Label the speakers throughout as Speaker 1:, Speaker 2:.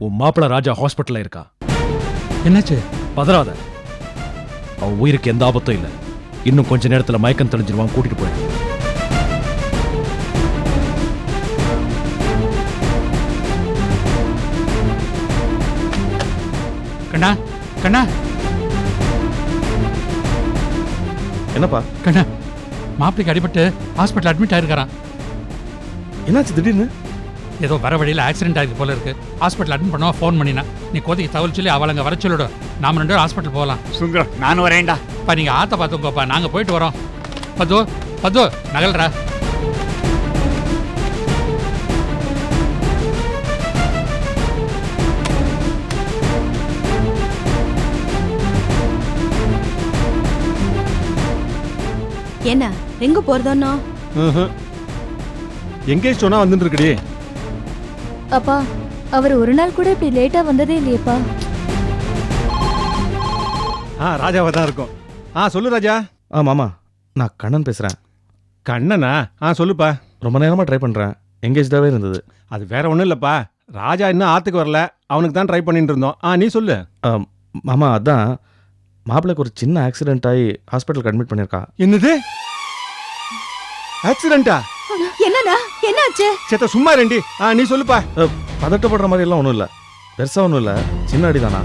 Speaker 1: உன் மாப்பிள்ள ராஜா ஹாஸ்பிட்டல்ல இருக்கா.
Speaker 2: என்னாச்சு?
Speaker 1: பதறாத, அவன் உயிருக்கு எந்த ஆபத்தும் இல்லை. இன்னும் கொஞ்ச நேரத்துல மயக்கம் தெளிஞ்சிருவான். கூட்டிட்டு போய்.
Speaker 2: கண்ணா கண்ணா
Speaker 1: என்னப்பா?
Speaker 2: கண்ணா, மாப்பிளைக்கு அடிபட்டு ஹாஸ்பிட்டல் அட்மிட் ஆயிருக்காரான்.
Speaker 1: என்னாச்சு திடீர்னு?
Speaker 2: ஏதோ வர வழியில் ஆக்சிடென்ட் ஆயிருக்கு போல இருக்கு. ஹாஸ்பிட்டல் அட்மிட் பண்ணுவா ஃபோன் பண்ணினா. நீ கோதைக்கு தகவல் சொல்லி அவளை அங்கே வர சொல்லிவிடும். நாம 2 பேரும் ஹாஸ்பிட்டல் போகலாம்.
Speaker 3: சுந்தரம், நான் வரேன்டா.
Speaker 2: இப்போ நீங்கள் ஆற்ற பார்த்துங்கப்பா, நாங்கள் போயிட்டு வரோம். பத்து பத்து நகல்றா.
Speaker 4: என்ன எங்க போறதோன்னா?
Speaker 1: எங்கேஜ் சொன்னா வந்துட்டு இருக்குடி.
Speaker 4: அப்பா, அவர் ஒரு நாள் கூட இப்படி லேட்டா வந்ததே இல்லையப்பா.
Speaker 5: ராஜாவா தான் இருக்கும். சொல்லு ராஜா.
Speaker 1: மாமா, நான் கண்ணன் பேசுறேன்.
Speaker 5: கண்ணனா? சொல்லுப்பா.
Speaker 1: ரொம்ப நேரமா ட்ரை பண்றேன், எங்கேஜ்டாவே இருந்தது.
Speaker 5: அது வேற ஒன்றும் இல்லைப்பா, ராஜா இன்னும் ஆற்றுக்கு வரல, அவனுக்கு தான் ட்ரை பண்ணிட்டு இருந்தோம். நீ சொல்லு.
Speaker 1: மாமா, அதான் மாப்பிள்ளைக்கு ஒரு சின்ன ஆக்சிடென்ட் ஆகி ஹாஸ்பிட்டலுக்கு அட்மிட் பண்ணியிருக்கா.
Speaker 5: என்னது? ஆக்சிடென்ட்டா?
Speaker 4: என்னண்ணா, என்னாச்சு?
Speaker 5: சேத்த சும்மா ரெண்டி. நீ சொல்லுப்பா.
Speaker 1: பதட்டப்படுற மாதிரி எல்லாம் ஒன்றும் இல்லை, பெருசாக ஒன்றும் இல்லை, சின்ன அடிதானா.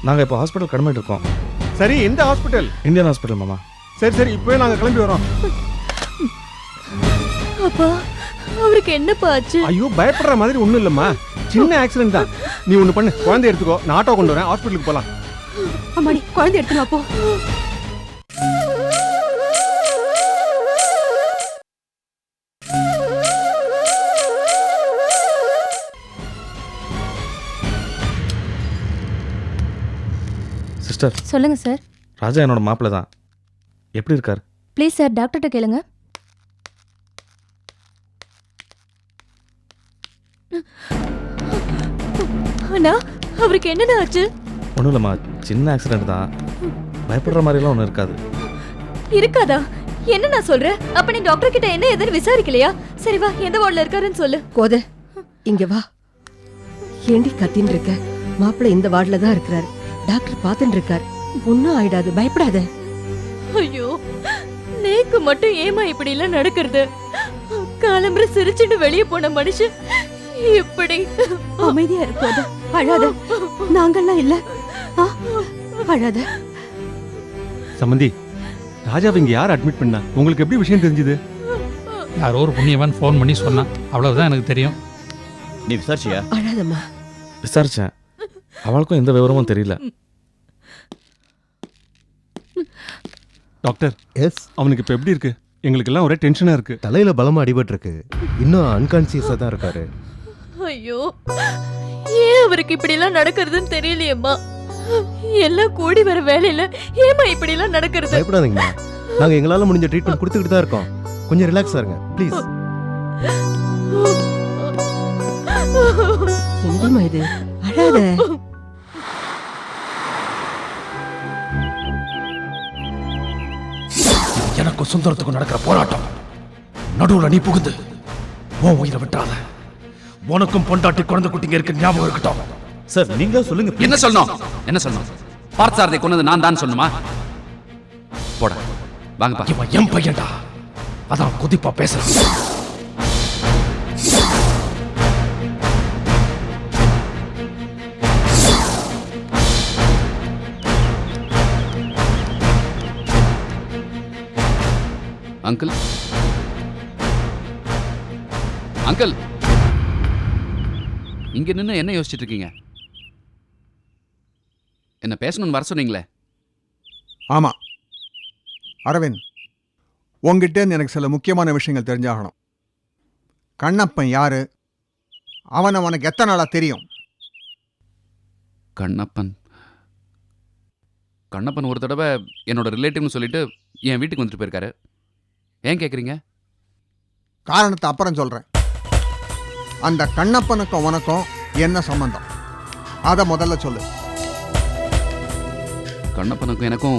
Speaker 1: நாங்கள் இப்போ ஹாஸ்பிட்டல் கடமைட்டு இருக்கோம்.
Speaker 5: சரி, எந்த ஹாஸ்பிட்டல்?
Speaker 1: இந்தியன் ஹாஸ்பிட்டல் மாமா.
Speaker 5: சரி சரி, இப்போவே நாங்கள் கிளம்பி வரோம்.
Speaker 4: அப்பா, அவருக்கு என்னப்பா ஆச்சு?
Speaker 5: ஐயோ, பயப்படுற மாதிரி ஒன்றும் இல்லைம்மா, சின்ன ஆக்சிடென்ட் தான். நீ ஒன்று பண்ணு, குழந்தை எடுத்துக்கோ, நான் ஆட்டோ கொண்டு வரேன், ஹாஸ்பிட்டலுக்கு போகலாம்.
Speaker 4: அம்மாடி, குழந்தை எடுத்துங்க அப்போ.
Speaker 1: சிஸ்டர்.
Speaker 4: சொல்லுங்க சார்.
Speaker 1: ராஜா என்னோட மாப்பிள்ளை தான். எப்படி இருக்கார்?
Speaker 4: ப்ளீஸ் சார், டாக்டர்கிட்ட கேளுங்க. அண்ணா, அவருக்கு என்னடா ஆச்சு?
Speaker 1: ஒன்றும் இல்லைம்மா, சின்ன ஆக்சிடென்ட் தான், பயப்படுற மாதிரிலாம் ஒன்றும் இருக்காது.
Speaker 4: இருக்காதா? என்ன நான் சொல்றேன்? அப்ப நீ டாக்டர் கிட்ட என்ன எதுன்னு விசாரிக்கலையா? சரி வா, எந்த வார்டுல இருக்காருன்னு சொல்லு.
Speaker 6: கோத, இங்க வா. ஏண்டி கத்தின்னு இருக்க? மாப்பிள்ளை இந்த வார்டுல தான் இருக்கிறாரு. டாக்டர் பாத்துட்டு இருக்காரு. ஒன்னும் ஆயிடாது, பயப்படாத.
Speaker 4: ஐயோ, நேக்கு மட்டும் ஏமா இப்படி எல்லாம் நடக்கிறது? காலம்பர சிரிச்சுட்டு வெளியே போன மனுஷன் இப்படி. அமைதியா இருக்காத, அழாத. நாங்கெல்லாம் இல்ல, அழாத.
Speaker 5: சம்பந்தி, ராஜாவை இங்க யார் அட்மிட் பண்ணா? உங்களுக்கு எப்படி விஷயம் தெரிஞ்சது?
Speaker 2: யாரோ ஒரு புண்ணியவன் ஃபோன் பண்ணி சொன்னான், அவ்வளவுதான் எனக்கு தெரியும்.
Speaker 3: நீ விசாரிச்சியா?
Speaker 6: அழாதம்மா.
Speaker 1: விசாரிச்சேன், அவளுக்கும் எந்த விவரமும் தெரியல.
Speaker 5: டாக்டர்,
Speaker 7: எஸ்,
Speaker 5: அவனுக்கு இப்போ எப்படி இருக்கு? எங்களுக்கெல்லாம் ஒரே டென்ஷனாக இருக்கு.
Speaker 7: தலையில பலமா அடிபட்டு இருக்கு, இன்னும் அன்கான்சியஸா தான் இருக்காரு.
Speaker 4: ஐயோ, ஏன் அவருக்கு இப்படி எல்லாம் நடக்கிறதுன்னு தெரியலையேம்மா. எல்லாம் கூடி வர வேலையில ஏமா இப்படி எல்லாம் நடக்கிறது?
Speaker 7: பயப்படாதீங்கம்மா, நாங்க எங்களால முடிஞ்ச ட்ரீட்மெண்ட் கொடுத்துக்கிட்டு தான் இருக்கோம். கொஞ்சம் ரிலாக்ஸா இருங்க ப்ளீஸ்.
Speaker 6: என்னம்மா இது? அழாத.
Speaker 1: எனக்கும் சுந்தரத்துக்கும் நடக்கிற போராட்டம் நடுவுல நீ புகுந்து உன் உயிரை விட்டாத. உனக்கும் பொண்டாட்டி குழந்தை குட்டிங்க இருக்கு, ஞாபகம் இருக்கட்டும்.
Speaker 3: சார், நீங்க சொல்லுங்க. என்ன சொல்லணும்? என்ன சொல்லணும்? பார்த்தசாரதை கொன்னது நான் தான் சொல்லணுமா? போடா, வாங்கப்பா.
Speaker 1: இவன் என் பையன்டா, அதான் குதிப்பா பேசுறான்.
Speaker 3: அங்கிள், அங்கிள், இங்க நின்று என்ன யோசிச்சுட்டு இருக்கீங்க? என்ன பேசணும்னு வர சொன்னீங்களே?
Speaker 8: ஆமா அரவிந்த், உங்ககிட்ட எனக்கு சில முக்கியமான விஷயங்கள் தெரிஞ்சாகணும். கண்ணப்பன் யாரு? அவன் உனக்கு எத்தனை நாளா தெரியும்?
Speaker 3: கண்ணப்பன் கண்ணப்பன் ஒரு தடவை என்னோட ரிலேட்டிவ்னு சொல்லிட்டு என் வீட்டுக்கு வந்துட்டு போயிருக்காரு. ஏன் கேட்குறீங்க?
Speaker 8: காரணத்தை அப்புறம் சொல்றேன். அந்த கண்ணப்பனுக்கும் உனக்கும் என்ன சம்பந்தம், அதை முதல்ல சொல்லு.
Speaker 3: கண்ணப்பனுக்கும் எனக்கும்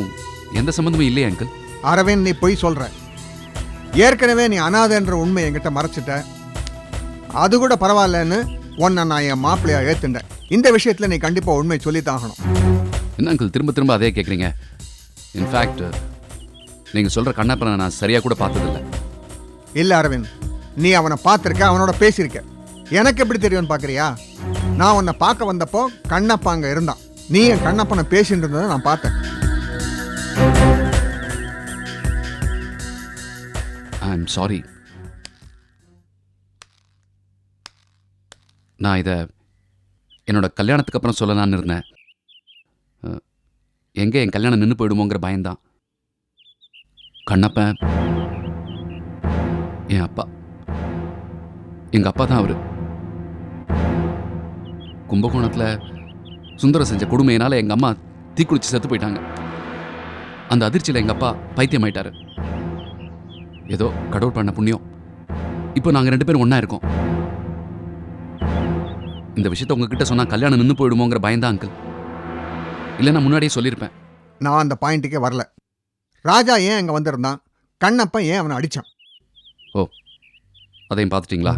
Speaker 3: எந்த சம்பந்தமும் இல்லையா அங்கிள்?
Speaker 8: அரவிந்த், நீ பொய் சொல்ற. ஏற்கனவே நீ அனாதைன்ற உண்மை என்கிட்ட மறைச்சிட்ட. அது கூட பரவாயில்லன்னு உன்னை நான் என் மாப்பிள்ளையா ஏத்துட்டேன். இந்த விஷயத்துல நீ கண்டிப்பா உண்மை சொல்லித்தாகணும்.
Speaker 3: என்ன அங்கிள் திரும்ப திரும்ப அதே கேட்குறீங்க? இன்ஃபேக்ட் நீங்கள் சொல்கிற கண்ணப்பனை நான் சரியாக கூட பார்த்ததில்ல.
Speaker 8: இல்ல அரவிந்த், நீ அவனை பார்த்திருக்க, அவனோட பேசியிருக்க. எனக்கு எப்படி தெரியும்னு பார்க்கறியா? நான் உன்னை பார்க்க வந்தப்போ கண்ணப்பா அங்க இருந்தான். நீ என் கண்ணப்பனை பேசிட்டு இருந்ததை நான் பார்த்தேன்.
Speaker 3: I am sorry. நான் இதை என்னோட கல்யாணத்துக்கு அப்புறம் சொல்லலான்னு இருந்தேன். எங்கே என் கல்யாணம் நின்று போயிடுமோங்கிற பயம்தான். கண்ணப்பன் என் அப்பா. எங்கள் அப்பா தான் அவர். கும்பகோணத்தில் சுந்தரம் செஞ்ச கொடுமையினால் எங்கள் அம்மா தீக்குளிச்சு செத்து போயிட்டாங்க. அந்த அதிர்ச்சியில் எங்கள் அப்பா பைத்தியமாயிட்டாரு. ஏதோ கடவுள் பண்ண புண்ணியம் இப்போ நாங்கள் 2 பேரும் ஒன்றா இருக்கோம். இந்த விஷயத்தை உங்ககிட்ட சொன்னால் கல்யாணம் நின்று போயிடுமோங்கிற பயம்தான் அங்கிள். இல்லைன்னா முன்னாடியே சொல்லியிருப்பேன்.
Speaker 8: நான் அந்த பாயிண்ட்டுக்கே வரல. ராஜா ஏன் அங்க வந்திருந்தான்? கண்ணப்பன் ஏன் அவனை அடிச்சான்?
Speaker 3: ஓ, அதையும் பார்த்துட்டிங்களா?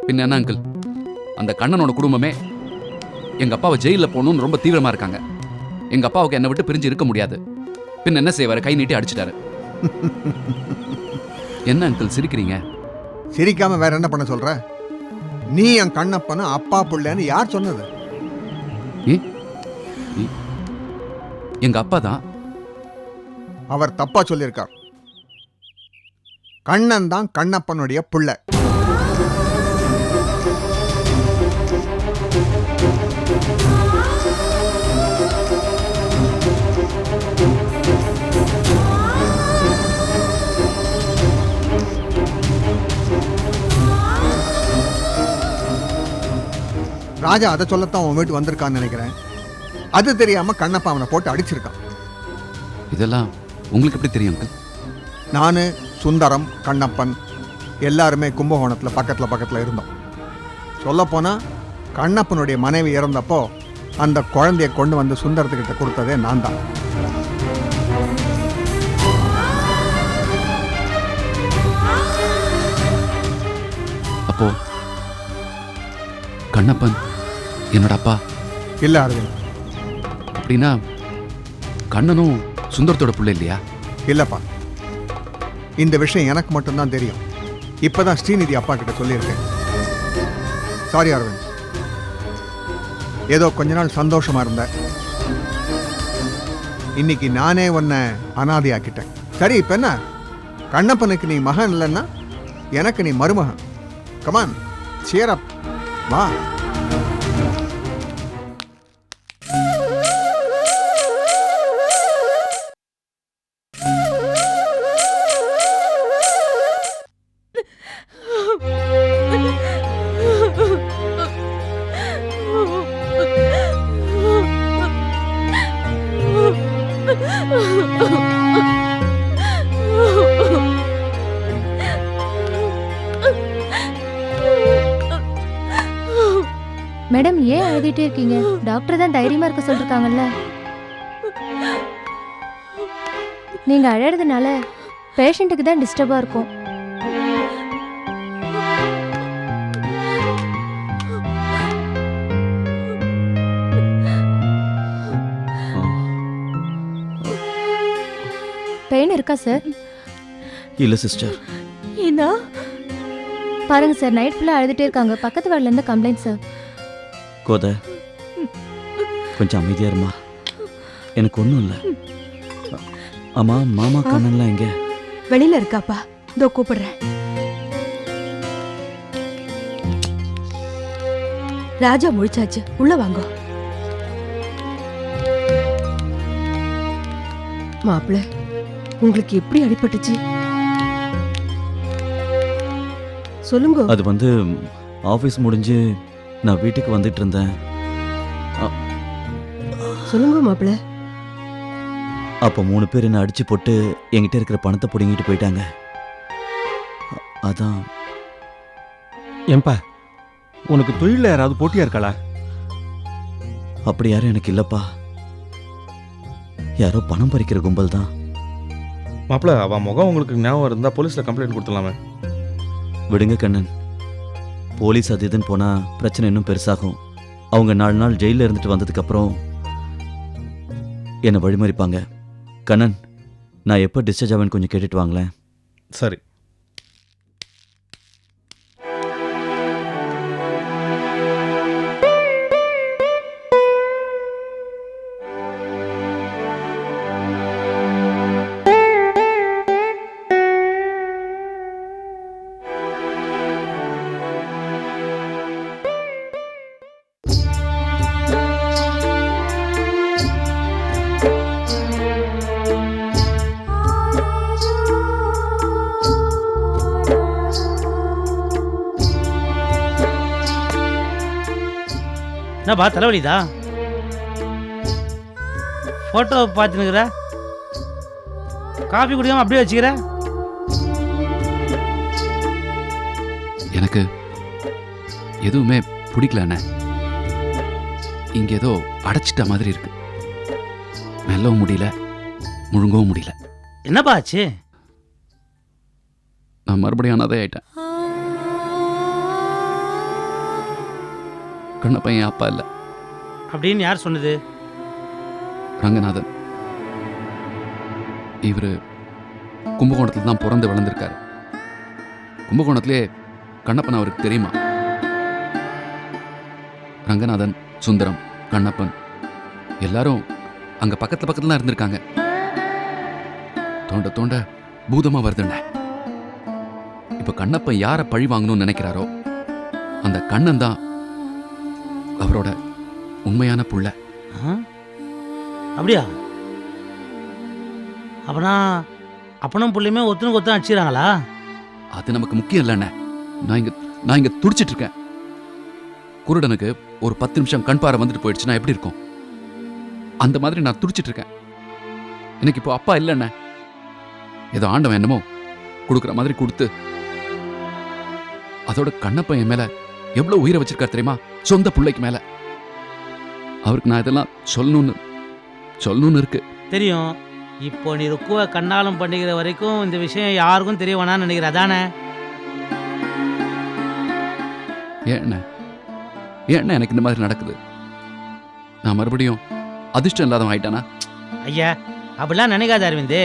Speaker 3: பின்ன என்ன அங்கிள், அந்த கண்ணனோட குடும்பமே எங்கள் அப்பாவை ஜெயிலில் போகணுன்னு ரொம்ப தீவிரமாக இருக்காங்க. எங்கள் அப்பாவுக்கு என்னை விட்டு பிரிஞ்சு இருக்க முடியாது. பின் என்ன செய்வார்? கை நீட்டி அடிச்சிட்டாரு. என்ன அங்கிள் சிரிக்கிறீங்க?
Speaker 8: சிரிக்காம வேற என்ன பண்ண சொல்ற? நீ என் கண்ணப்பனும் அப்பா பிள்ளைன்னு யார் சொன்னது?
Speaker 3: எங்கள் அப்பா தான்.
Speaker 8: அவர் தப்பா சொல்லியிருக்கார். கண்ணன் தான் கண்ணப்பனுடைய பிள்ளை. ராஜா அதை சொல்லத்தான் உன் வீட்டு வந்திருக்கான்னு நினைக்கிறேன். அது தெரியாம கண்ணப்பா அவனை போட்டு அடிச்சிருக்கான்.
Speaker 3: இதெல்லாம் உங்களுக்கு எப்படி தெரியும் அங்கிள்?
Speaker 8: நான், சுந்தரம், கண்ணப்பன் எல்லாருமே கும்பகோணத்தில் பக்கத்தில் இருந்தோம். சொல்லப்போனால் கண்ணப்பனுடைய மனைவி இறந்தப்போ அந்த குழந்தையை கொண்டு வந்து சுந்தரத்துக்கிட்ட கொடுத்ததே நான் தான்.
Speaker 3: அப்போ கண்ணப்பன் என்னோட அப்பா
Speaker 8: இல்லை அரவிந்த்,
Speaker 3: அப்படின்னா கண்ணனும் சுந்தரத்தோட பிள்ளை இல்லையா?
Speaker 8: இல்லைப்பா, இந்த விஷயம் எனக்கு மட்டும்தான் தெரியும். இப்போதான் ஸ்ரீநிதி அப்பா கிட்ட சொல்லியிருக்கேன். சாரி அரவிந்த், ஏதோ கொஞ்ச நாள் சந்தோஷமா இருந்தேன். இன்னைக்கு நானே உன்னை அனாதையாக்கிட்டேன். சரி, இப்போ என்ன? கண்ணப்பனுக்கு நீ மகன் இல்லைன்னா எனக்கு நீ மருமகன். கமான், cheer up, வா.
Speaker 9: மேடம், ஏன் அழுதுட்டே இருக்கீங்க? டாக்டர் தான் தைரியமா இருக்க சொல்லிருக்காங்கல்ல. நீங்க அழறதுனால பேஷண்ட்டுக்கு தான் டிஸ்டர்பா இருக்கும். பெயின் இருக்கா சார்?
Speaker 7: இல்லை சிஸ்டர்.
Speaker 4: ஏன்னா
Speaker 9: பாருங்க சார், நைட் ஃபுல்லா அழுதுட்டே இருக்காங்க. பக்கத்து வார்டுல இருந்து கம்ப்ளைண்ட் சார்.
Speaker 7: கோதை, கொஞ்சம் அமைதியா இருமா. எனக்கு ஒன்றும் இல்லை. ஆமா, மாமா கண்ணன்லாம் எங்க?
Speaker 6: வெளியில இருக்காப்பா, இதோ கூப்பிடுறேன். ராஜா முழிச்சாச்சு, உள்ள வாங்க. மாப்பிள்ள, உங்களுக்கு எப்படி அடிபட்டுச்சு சொல்லுங்க.
Speaker 7: அது வந்து ஆஃபீஸ் முடிஞ்சு நான் வீட்டுக்கு வந்துட்டு இருந்தேன்.
Speaker 6: சொல்லுங்க மாப்பிள்ள.
Speaker 7: அப்போ 3 பேர் என்ன அடிச்சு போட்டு என்கிட்ட இருக்கிற பணத்தை பிடுங்கிட்டு போயிட்டாங்க. அதான்.
Speaker 5: ஏன்பா, உனக்கு தொழில யாராவது போட்டியா இருக்காளா?
Speaker 7: அப்படி யாரும் எனக்கு இல்லப்பா. யாரோ பணம் பறிக்கிற கும்பல் தான்.
Speaker 10: மாப்பிள்ள, அவன் முகம் உங்களுக்கு ஞாபகம் இருந்தா போலீஸ்ல கம்ப்ளைண்ட் கொடுத்துடலாமே.
Speaker 7: விடுங்க கண்ணன், போலீஸ் அது இதுன்னு போனா பிரச்சனை இன்னும் பெருசாகும்.
Speaker 11: அவங்க 4 நாள் ஜெயிலில் இருந்துட்டு வந்ததுக்கப்புறம் என்னை வழிமறிப்பாங்க. கண்ணன், நான் எப்போ டிஸ்சார்ஜ் ஆவேன்னு கொஞ்சம் கேட்டுட்டு வாங்களேன்.
Speaker 10: சரி.
Speaker 12: என்னப்பா தலைவலிதா? ஃபோட்டோ பார்த்துனுக்குற, காஃபி குடிக்காம அப்படியே வச்சுக்கிற.
Speaker 3: எனக்கு எதுவுமே பிடிக்கல அண்ணே. இங்க ஏதோ அடைச்சிட்ட மாதிரி இருக்கு. மெல்லவும் முடியல, முழுங்கவும் முடியல.
Speaker 12: என்னப்பா ஆச்சு?
Speaker 3: நான் மறுபடியும் அனாதை ஆயிட்டேன். கண்ணப்பன் என் அப்பா இல்லை.
Speaker 12: அப்படின்னு யார் சொன்னது?
Speaker 3: ரங்கநாதன். இவர் கும்பகோணத்தில் தான் பிறந்து வளர்ந்துருக்காரு. கும்பகோணத்திலே கண்ணப்பன் அவருக்கு தெரியுமா? ரங்கநாதன், சுந்தரம், கண்ணப்பன் எல்லாரும் அங்க பக்கத்துல தான் இருந்திருக்காங்க. தோண்ட தோண்ட பூதமா வருதுண்ண. இப்ப கண்ணப்பன் யாரை பழி வாங்கணும்னு நினைக்கிறாரோ அந்த கண்ணன் தான் அவரோட உண்மையான புள்ள.
Speaker 12: அப்படியா? அப்பனா அப்பனும் புள்ளையுமே ஒத்துனுக்கு ஒத்தம் அடிச்சுறாங்களா?
Speaker 3: அது நமக்கு முக்கியம் இல்லைண்ணே. நான் இங்க துடிச்சிட்டு இருக்கேன். குருடனுக்கு ஒரு 10 நிமிஷம் கண் பார்வை வந்துட்டு போயிடுச்சுன்னா எப்படி இருக்கும்? அந்த மாதிரி நான் துடிச்சிட்டு இருக்கேன். எனக்கு இப்போ அப்பா இல்லைண்ணே. ஏதோ ஆண்டவன் என்னமோ கொடுக்குற மாதிரி கொடுத்து, அதோட கண்ணப்பன் என் மேல எவ்வளவு உயிரை வச்சிருக்காரு தெரியுமா? சொந்த பிள்ளைக்கு மேல. அவருக்கு நான் இதெல்லாம் சொல்லணும்னு இருக்கு.
Speaker 12: தெரியும். இப்போ நீ ருக்குவை கண்ணாலம் பண்ணிக்கிற வரைக்கும் இந்த விஷயம் யாருக்கும் தெரிய வேணான்னு நினைக்கிற அதானே?
Speaker 3: ஏன் எனக்கு இந்த மாதிரி நடக்குது? நான் மறுபடியும் அதிர்ஷ்டம் இல்லாதவன் ஆயிட்டானா?
Speaker 12: ஐயா, அப்படிலாம் நினைக்காத அரவிந்த்.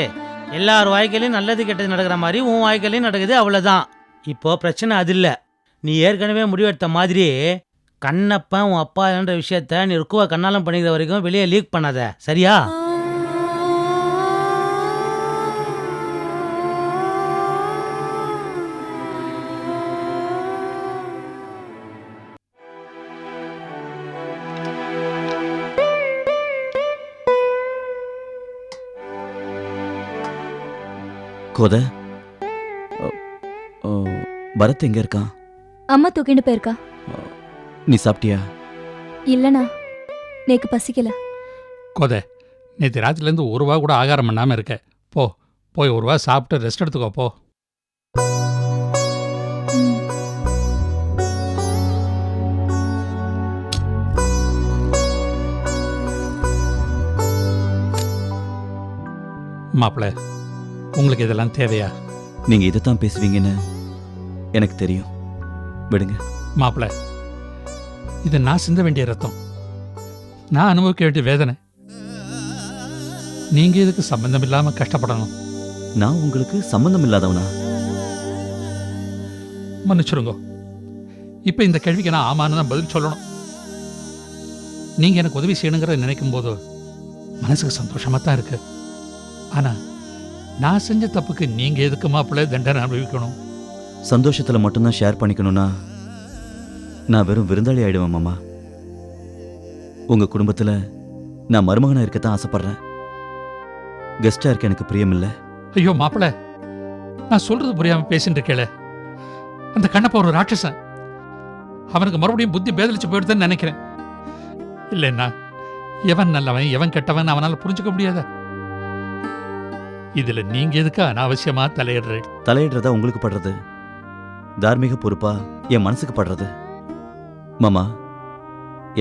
Speaker 12: எல்லார் வாழ்க்கையிலையும் நல்லது கெட்டது நடக்கிற மாதிரி உன் வாழ்க்கையிலையும் நடக்குது, அவ்வளோதான். இப்போ பிரச்சனை அது இல்லை. நீ ஏற்கனவே முடிவெடுத்த மாதிரி கண்ணப்பன் உன் அப்பா என்ற விஷயத்த நீ ருக்குவை கண்ணாலம் பண்ணிக்கிற வரைக்கும் வெளியே லீக் பண்ணாத, சரியா?
Speaker 11: கோத, பரத் எங்க இருக்கான்?
Speaker 9: அம்மா தூக்கிட்டு போயிருக்கா.
Speaker 11: நீ சாப்பிட்டியா?
Speaker 9: இல்லண்ணா, நேக்கு பசிக்கல.
Speaker 2: கோதை, நேற்று ராத்திரிலேருந்து 1 ரூபா கூட ஆகாரம் பண்ணாமல் இருக்க. போய் 1 ரூபா சாப்பிட்டு ரெஸ்ட் எடுத்துக்கோ போ. மாப்பிள்ள, உங்களுக்கு இதெல்லாம் தேவையா?
Speaker 11: நீங்க இதைத்தான் பேசுவீங்கன்னு எனக்கு தெரியும். விடுங்க
Speaker 2: மாப்பிள்ள. இது நான் சிந்த வேண்டிய ரத்தம், நான் அனுபவிக்க வேண்டிய வேதனை. நீங்க இதுக்கு சம்பந்தம் இல்லாம கஷ்டப்படணும்.
Speaker 11: நான் உங்களுக்கு சம்பந்தம் இல்லாதவனா?
Speaker 2: மன்னிச்சிருங்க. இப்ப இந்த கேள்விக்கு நான் ஆமான்னு தான் பதில் சொல்லணும். நீங்க எனக்கு உதவி செய்யணுங்கிறத நினைக்கும் போது மனசுக்கு சந்தோஷமா தான் இருக்கு. ஆனா நான் செஞ்ச தப்புக்கு நீங்க எதுக்கு மாப்பிள்ள தண்டனை அனுபவிக்கணும்?
Speaker 11: சந்தோஷத்துல மட்டும்தான் ஷேர் பண்ணிக்கணும்னா நான் வெறும் விருந்தாளி ஆயிடுவேன் மாமா. உங்க குடும்பத்துல நான் மருமகனா இருக்கத்தான் ஆசைப்படுறேன். கெஸ்டா இருக்க எனக்கு பிரியம் இல்ல.
Speaker 2: ஐயோ மாப்பிள்ள, நான் சொல்றது புரியாம பேசிட்டு இருக்கேளே. அந்த கண்ணப்ப ஒரு ராட்சசன். அவனுக்கு மறுபடியும் புத்தி பேதலிச்சு போயிடுதுன்னு நினைக்கிறேன். இல்லைன்னா எவன் நல்லவன் எவன் கெட்டவன் அவனால புரிஞ்சுக்க முடியாத. இதுல நீங்க எதுக்கு அனாவசியமா
Speaker 11: தலையிடுறதா உங்களுக்கு படுறது, தார்மீக பொறுப்பா என் மனசுக்கு படுறது. மாமா,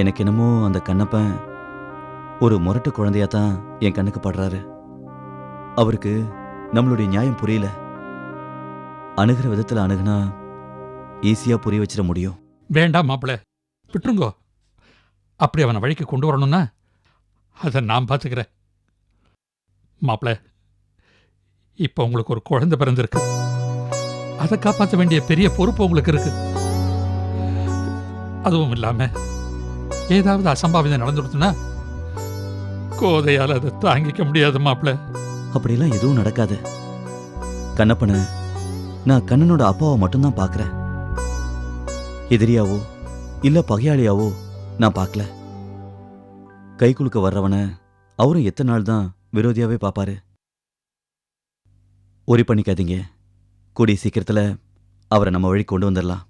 Speaker 11: எனக்கு என்னமோ அந்த கண்ணப்பன் ஒரு முரட்டு குழந்தையா தான் என் கண்ணுக்கு படுறாரு. அவருக்கு நம்மளுடைய நியாயம் புரியல. அணுகிற விதத்துல அணுகுனா ஈஸியா புரிய வச்சிட முடியும்.
Speaker 2: வேண்டாம் மாப்பிள்ள, விட்டுருங்கோ. அப்படி அவனை வழிக்கு கொண்டு வரணும்னா அதை நான் பார்த்துக்கிறேன். மாப்பிள்ள, இப்போ உங்களுக்கு ஒரு குழந்தை பிறந்திருக்கு. அதை காப்பாற்ற வேண்டிய பெரிய பொறுப்பு உங்களுக்கு இருக்கு. அதுவும் இல்லாம ஏதாவது அசம்பாவிதம் நடந்துடுச்சுன்னா கோதையால் அதை தாங்கிக்க முடியாது மாப்பிள்ள.
Speaker 11: அப்படிலாம் எதுவும் நடக்காது. கண்ணப்பனை நான் கண்ணனோட அப்பாவை மட்டும்தான் பார்க்குறேன். எதிரியாவோ இல்ல பகையாளியாவோ நான் பார்க்கல. கை குலுக்க வர்றவனை அவரும் எத்தனை நாள் தான் விரோதியாவே பார்ப்பாரு. ஒரி பண்ணிக்காதீங்க. கூடிய சீக்கிரத்தில் அவரை நம்ம வழி கொண்டு வந்துடலாம்.